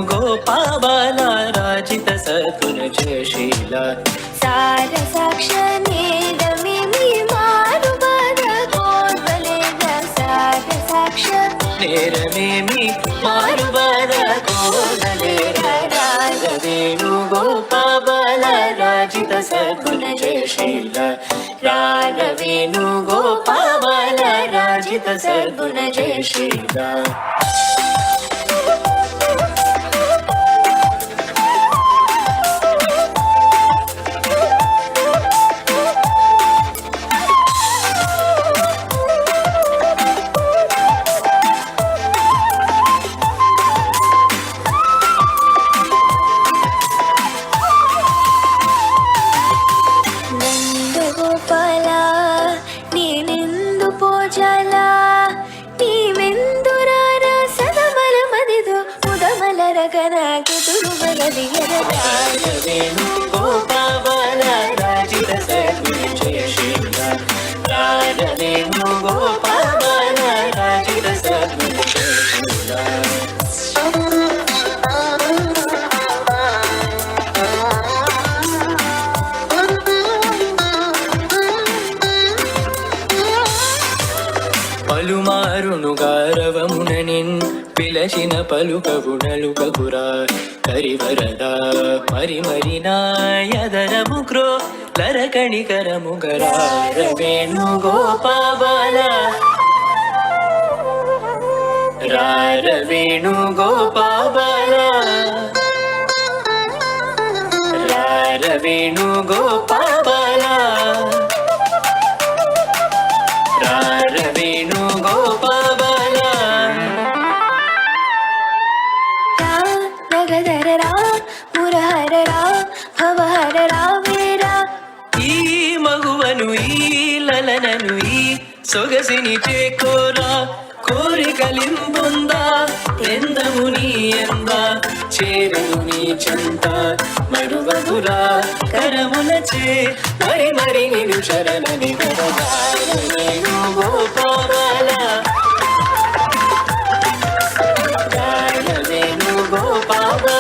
వేణుగోపాల రాజిత సద్గుణ జయశీల సార సాక్ష నేరమేమి మారుబద కోర్వలేద సార సాక్ష నేరమేమి మారుబద కోరలేర రాగ వేణుగోపాల రాజిత సద్గుణ జయశీల రాగ వేణుగోపాల రాజిత సద్గుణ జయశీల నందగోపాల నేనెందు పోజాల నీవెందురార సదమల మదిదు ముదమల రగనాకి దుర్బలదియర రాగ వేణుగోపాల రాజిత సద్గుణ జయశీల రాగ వేణుగోపాల రాజిత సద్గుణ జయశీల పలుమారును గారవముననిన్ పిలచిన పలుకగుణలుకగురా కరివరద మరి మరి నాయదరము క్రో లరకణికరము గరార వేణుగోపాల రార వేణుగోపాల రార వేణుగోపాల రార వేణుగోపాల రా నగధర రా మురహర రా భవహర రా వీరా ఈ మగువను ఈ లలనను ఈ సొగసిని చేకోరా కోరికలింబొందా ఎందము నీ ఎంద చేరును నీ చెంత మరువగురా కరములచే మరి మరి నిను శరణని వేణుగోపాల వేణుగోపాల